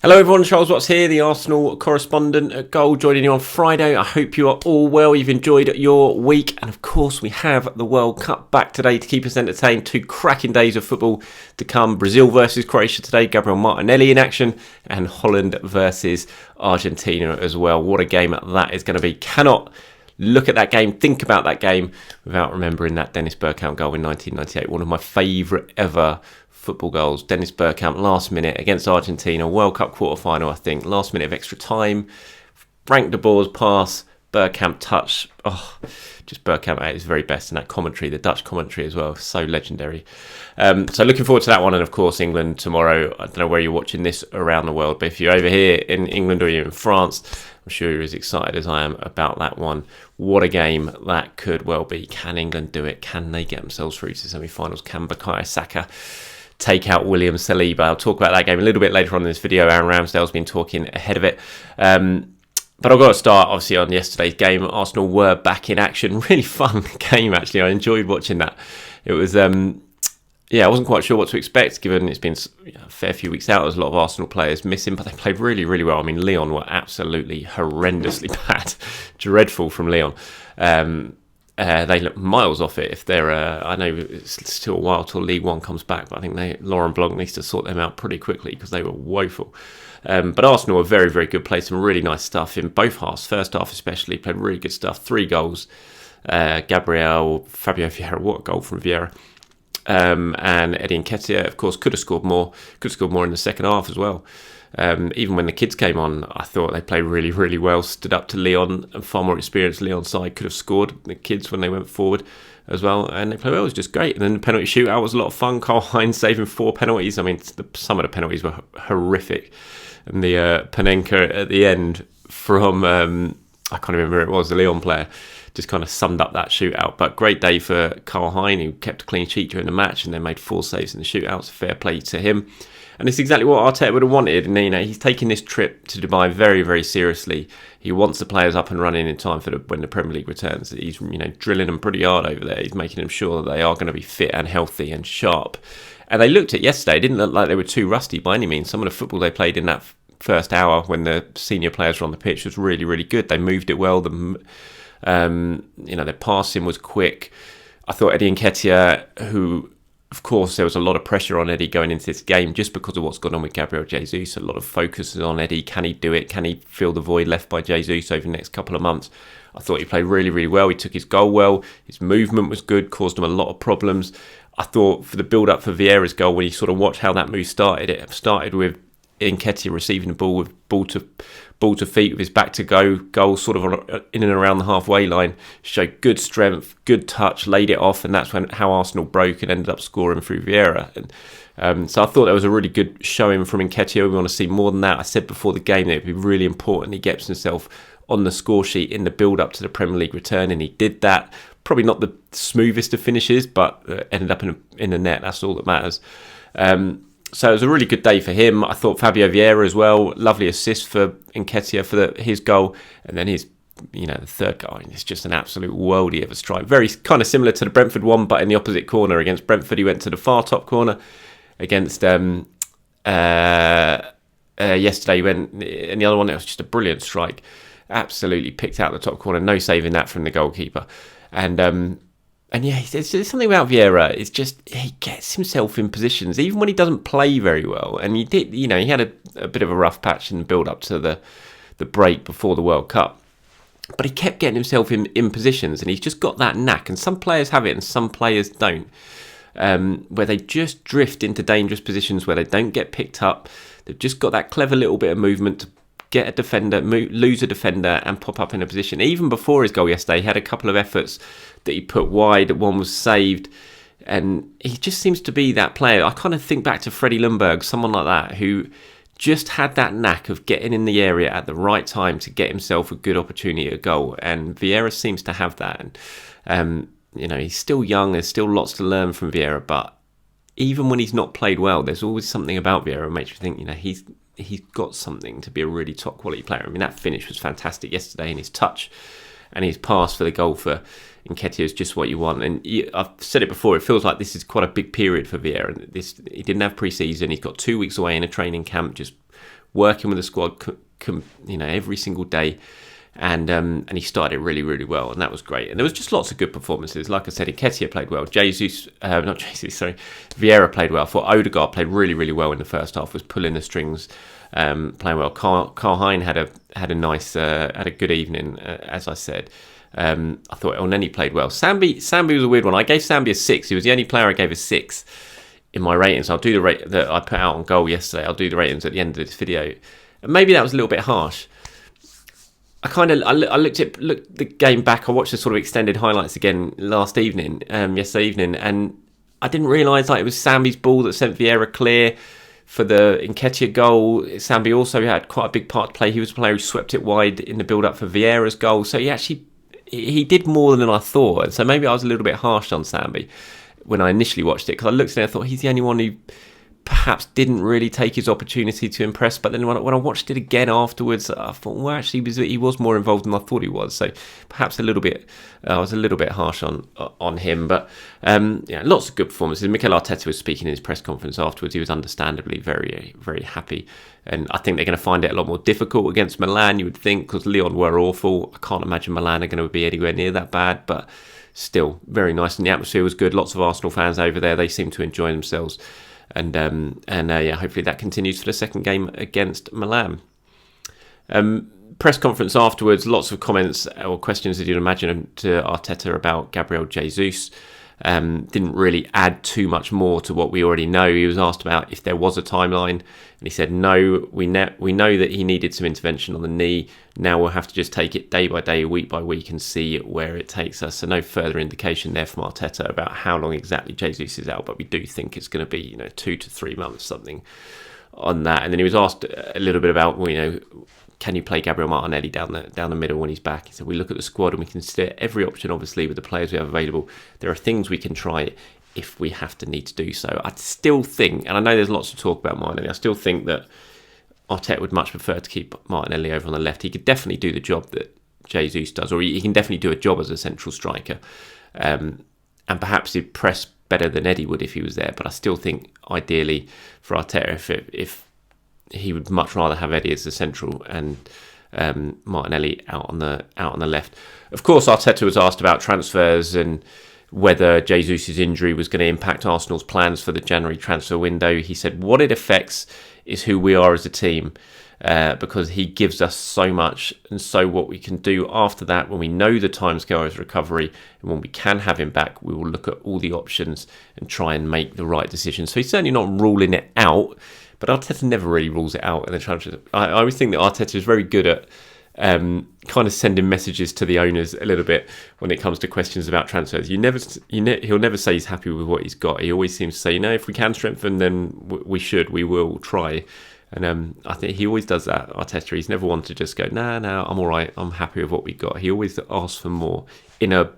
Hello everyone, Charles Watts here, the Arsenal correspondent at Goal, joining you on Friday. I hope you are all well, you've enjoyed your week, and of course we have the World Cup back today to keep us entertained. 2 cracking days of football to come. Brazil versus Croatia today, Gabriel Martinelli in action, and Holland versus Argentina as well. What a game that is going to be. Cannot look at that game, think about that game without remembering that Dennis Bergkamp goal in 1998, one of my favourite ever football goals. Dennis Bergkamp, last minute against Argentina, World Cup quarter-final, I think. Last minute of extra time. Frank de Boer's pass, Bergkamp touch. Oh, just Bergkamp at his very best. And that commentary, the Dutch commentary as well, so legendary. So looking forward to that one. And of course, England tomorrow. I don't know where you're watching this around the world, but if you're over here in England or you're in France, I'm sure you're as excited as I am about that one. What a game that could well be. Can England do it? Can they get themselves through to semi-finals? Can Bukayo Saka take out William Saliba? I'll talk about that game a little bit later on in this video. Aaron Ramsdale's been talking ahead of it. But I've got to start, obviously, on yesterday's game. Arsenal were back in action. Really fun game, actually. I enjoyed watching that. It was, I wasn't quite sure what to expect, given it's been a fair few weeks out. There's a lot of Arsenal players missing, but they played really, really well. I mean, Lyon were absolutely horrendously bad. Dreadful from Lyon. They look miles off it. If they're, I know it's still a while till League One comes back, but I think Laurent Blanc needs to sort them out pretty quickly because they were woeful. But Arsenal were very, very good. Played some really nice stuff in both halves. First half especially, played really good stuff. 3 goals. Fabio Vieira, what a goal from Vieira. And Eddie Nketiah, of course, could have scored more. Could have scored more in the second half as well. Even when the kids came on, I thought they played really, really well. Stood up to Lyon, a far more experienced Lyon side could have scored. The kids, when they went forward as well, and they played well. It was just great. And then the penalty shootout was a lot of fun. Carl Hines saving 4 penalties. I mean, some of the penalties were horrific. And the Panenka at the end from, I can't remember who it was, the Lyon player, just kind of summed up that shootout. But great day for Carl Hines, who kept a clean sheet during the match and then made 4 saves in the shootouts. Fair play to him. And it's exactly what Arteta would have wanted. And he's taking this trip to Dubai very, very seriously. He wants the players up and running in time for when the Premier League returns. He's drilling them pretty hard over there. He's making them sure that they are going to be fit and healthy and sharp. And they looked at yesterday. It didn't look like they were too rusty by any means. Some of the football they played in that first hour when the senior players were on the pitch was really, really good. They moved it well. Their passing was quick. I thought Eddie Nketiah, who, of course, there was a lot of pressure on Eddie going into this game just because of what's gone on with Gabriel Jesus. A lot of focus is on Eddie. Can he do it? Can he fill the void left by Jesus over the next couple of months? I thought he played really, really well. He took his goal well. His movement was good, caused him a lot of problems. I thought for the build-up for Vieira's goal, when you sort of watch how that move started, it started with Nketiah receiving the ball with ball to feet with his back to goal sort of in and around the halfway line. Showed good strength, good touch, laid it off, and that's how Arsenal broke and ended up scoring through Vieira. And so I thought that was a really good showing from Nketiah. We want to see more than that. I said before the game that it'd be really important he gets himself on the score sheet in the build-up to the Premier League return, and he did that. Probably not the smoothest of finishes, but ended up in the net. That's all that matters. So it was a really good day for him. I thought Fabio Vieira as well. Lovely assist for Nketiah for his goal. And then his, the third goal. It's just an absolute worldie of a strike. Very kind of similar to the Brentford one, but in the opposite corner. Against Brentford, he went to the far top corner. Against yesterday, he went in the other one. It was just a brilliant strike. Absolutely picked out the top corner. No saving that from the goalkeeper. And yeah, there's something about Vieira. It's just he gets himself in positions, even when he doesn't play very well. And he did, he had a bit of a rough patch in the build-up to the break before the World Cup. But he kept getting himself in positions, and he's just got that knack. And some players have it, and some players don't. Where they just drift into dangerous positions where they don't get picked up. They've just got that clever little bit of movement to get a defender, lose a defender, and pop up in a position. Even before his goal yesterday, he had a couple of efforts that he put wide. One was saved, and he just seems to be that player. I kind of think back to Freddie Ljungberg, someone like that, who just had that knack of getting in the area at the right time to get himself a good opportunity at goal. And Vieira seems to have that. And he's still young. There's still lots to learn from Vieira, but even when he's not played well, there's always something about Vieira that makes you think, he's got something to be a really top quality player. I mean, that finish was fantastic yesterday, and his touch and his pass for the goal for Nketiah is just what you want. And I've said it before, it feels like this is quite a big period for Vieira. He didn't have pre-season. He's got 2 weeks away in a training camp, just working with the squad, every single day. And he started really, really well, and that was great. And there was just lots of good performances. Like I said, Nketiah played well. Vieira played well. I thought Odegaard played really, really well in the first half. Was pulling the strings, playing well. Carl Hein had a good evening, as I said. I thought Elneny played well. Sambi was a weird one. I gave Sambi a 6. He was the only player I gave a 6 in my ratings. I'll do the rate that I put out on goal yesterday. I'll do the ratings at the end of this video. And maybe that was a little bit harsh. I looked the game back. I watched the sort of extended highlights again yesterday evening, and I didn't realise it was Sambi's ball that sent Vieira clear for the Nketiah goal. Sambi also had quite a big part to play. He was a player who swept it wide in the build-up for Vieira's goal. So he did more than I thought. And so maybe I was a little bit harsh on Sambi when I initially watched it, because I looked at it and I thought he's the only one who perhaps didn't really take his opportunity to impress. But then when I watched it again afterwards, I thought, well, actually, he was more involved than I thought he was. So perhaps I was a little bit harsh on him. But lots of good performances. Mikel Arteta was speaking in his press conference afterwards. He was understandably very, very happy. And I think they're going to find it a lot more difficult against Milan, you would think, because Lyon were awful. I can't imagine Milan are going to be anywhere near that bad, but still very nice. And the atmosphere was good. Lots of Arsenal fans over there. They seemed to enjoy themselves. And hopefully that continues for the second game against Milan. Press conference afterwards, lots of comments or questions, as you'd imagine, to Arteta about Gabriel Jesus. Didn't really add too much more to what we already know. He was asked about if there was a timeline, and he said no. We know that he needed some intervention on the knee. Now we'll have to just take it day by day, week by week, and see where it takes us. So no further indication there from Arteta about how long exactly Jesus is out, but we do think it's going to be 2 to 3 months, something on that. And then he was asked a little bit about can you play Gabriel Martinelli down the middle when he's back? He said, we look at the squad and we consider every option, obviously, with the players we have available. There are things we can try if we need to do so. I still think, and I know there's lots to talk about Martinelli, I still think that Arteta would much prefer to keep Martinelli over on the left. He could definitely do the job that Jesus does, or he can definitely do a job as a central striker. And perhaps he'd press better than Eddie would if he was there. But I still think, ideally, for Arteta, if he would much rather have Eddie as the central and Martinelli out on the left. Of course, Arteta was asked about transfers and whether Jesus' injury was going to impact Arsenal's plans for the January transfer window. He said, what it affects is who we are as a team, because he gives us so much, and so what we can do after that, when we know the timescale of recovery and when we can have him back, we will look at all the options and try and make the right decision. So he's certainly not ruling it out, but Arteta never really rules it out in the transfer. I always think that Arteta is very good at kind of sending messages to the owners a little bit when it comes to questions about transfers. He'll never say he's happy with what he's got. He always seems to say, if we can strengthen, then we will try. And I think he always does that, Arteta. He's never one to just go, no, I'm all right, I'm happy with what we got. He always asks for more in a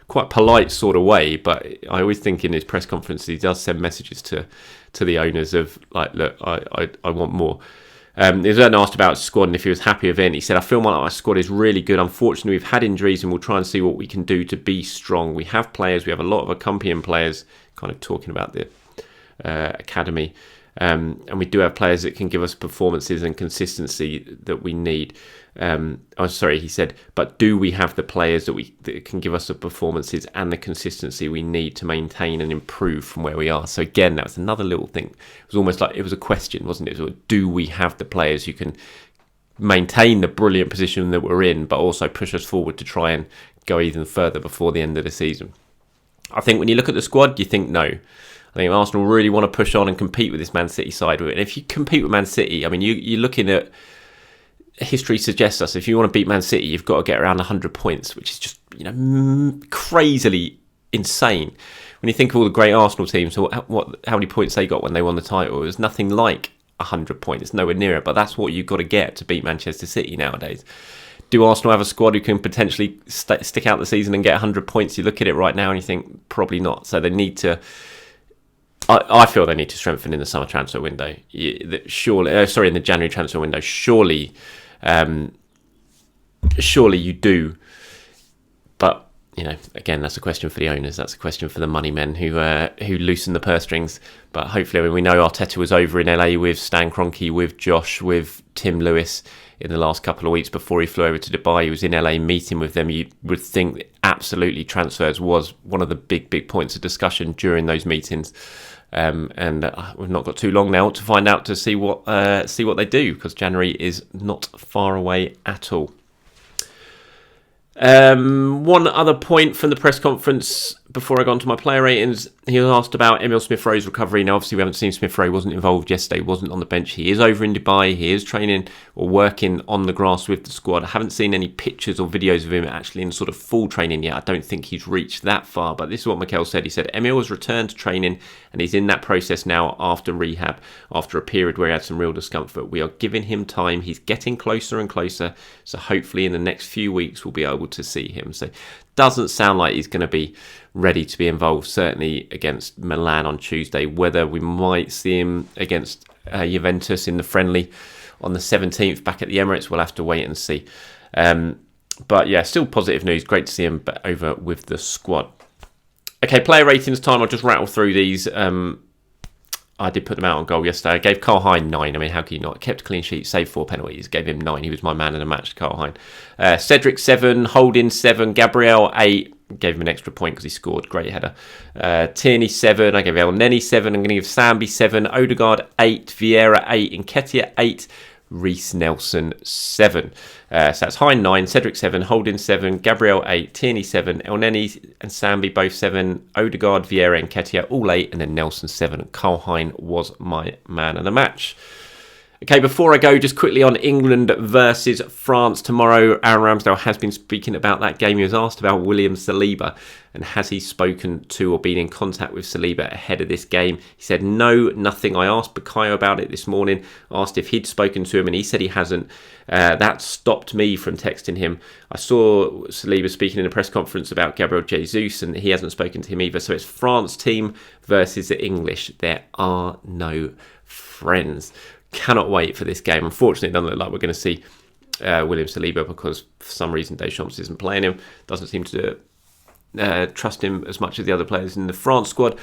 quite polite sort of way, but I always think in his press conferences he does send messages to the owners of, like, look, I want more. He was then asked about his squad and if he was happy with it. He said, I feel like our squad is really good. Unfortunately, we've had injuries and we'll try and see what we can do to be strong. We have players, we have a lot of accompanying players, kind of talking about the academy. And we do have players that can give us performances and consistency that we need. He said, but do we have the players that can give us the performances and the consistency we need to maintain and improve from where we are? So again, that was another little thing. It was almost like it was a question, wasn't it? So do we have the players who can maintain the brilliant position that we're in, but also push us forward to try and go even further before the end of the season? I think when you look at the squad, you think no. I think Arsenal really want to push on and compete with this Man City side. And if you compete with Man City, I mean, you're looking at, history suggests us, if you want to beat Man City, you've got to get around 100 points, which is just, crazily insane. When you think of all the great Arsenal teams, how many points they got when they won the title, it was nothing like 100 points. It's nowhere near it, but that's what you've got to get to beat Manchester City nowadays. Do Arsenal have a squad who can potentially stick out the season and get 100 points? You look at it right now and you think, probably not. So they need to... I feel they need to strengthen in the summer transfer window. Surely, in the January transfer window. Surely you do. But again, that's a question for the owners. That's a question for the money men who loosen the purse strings. But hopefully, we know Arteta was over in LA with Stan Kroenke, with Josh, with Tim Lewis in the last couple of weeks before he flew over to Dubai. He was in LA meeting with them. You would think that absolutely transfers was one of the big points of discussion during those meetings. And we've not got too long now to find out to see what they do, because January is not far away at all. One other point from the press conference before I go on to my player ratings, he was asked about Emile Smith Rowe's recovery. Now, obviously, we haven't seen Smith Rowe, wasn't involved yesterday, wasn't on the bench. He is over in Dubai. He is training or working on the grass with the squad. I haven't seen any pictures or videos of him actually in sort of full training yet. I don't think he's reached that far, but this is what Mikel said. He said Emile has returned to training and he's in that process now after rehab, after a period where he had some real discomfort. We are giving him time. He's getting closer and closer, so hopefully in the next few weeks we'll be able to see him. So doesn't sound like he's going to be ready to be involved, certainly against Milan on Tuesday. Whether we might see him against Juventus in the friendly on the 17th back at the Emirates, we'll have to wait and see. But yeah, still positive news. Great to see him over with the squad. Okay, player ratings time. I'll just rattle through these. I did put them out on goal yesterday. I gave Karl Hein 9. I mean, how can you not? Kept a clean sheet, saved 4 penalties. Gave him 9. He was my man in the match, Karl Hein. Cedric 7, Holding 7, Gabriel 8. Gave him an extra point because he scored. Great header. Tierney 7. I gave El Neni 7. I'm going to give Sambi 7. Odegaard 8. Vieira 8. Nketiah 8. Reece Nelson 7. So that's Hein 9, Cedric 7, Holding 7, Gabriel 8, Tierney 7, El Neni and Sambi both 7, Odegaard, Vieira and Nketiah all 8, and then Nelson 7. And Karl Hein was my man of the match. Okay, before I go, just quickly on England versus France tomorrow. Aaron Ramsdale has been speaking about that game. He was asked about William Saliba and has he spoken to or been in contact with Saliba ahead of this game. He said, no, nothing. I asked Bukayo about it this morning, asked if he'd spoken to him, and he said he hasn't. That stopped me from texting him. I saw Saliba speaking in a press conference about Gabriel Jesus, and he hasn't spoken to him either. So it's France team versus the English. There are no friends. Cannot wait for this game. Unfortunately, it doesn't look like we're going to see William Saliba because for some reason Deschamps isn't playing him. Doesn't seem to trust him as much as the other players in the France squad,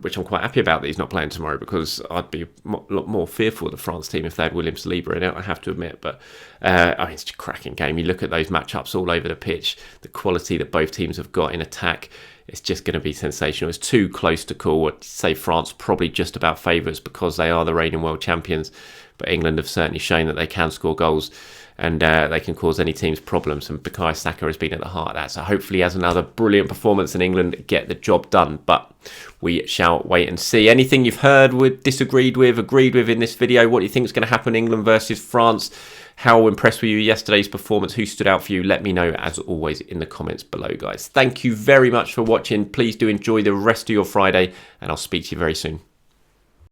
which I'm quite happy about that he's not playing tomorrow, because I'd be a lot more fearful of the France team if they had William Saliba in it, I have to admit. But it's a cracking game. You look at those matchups all over the pitch, the quality that both teams have got in attack. It's just going to be sensational. It's too close to call. I'd say France probably just about favourites because they are the reigning world champions. But England have certainly shown that they can score goals and they can cause any team's problems. And Bukayo Saka has been at the heart of that. So hopefully he has another brilliant performance and England get the job done. But we shall wait and see. Anything you've heard, disagreed with, agreed with in this video? What do you think is going to happen England versus France? How impressed were you with yesterday's performance? Who stood out for you? Let me know, as always, in the comments below, guys. Thank you very much for watching. Please do enjoy the rest of your Friday, and I'll speak to you very soon.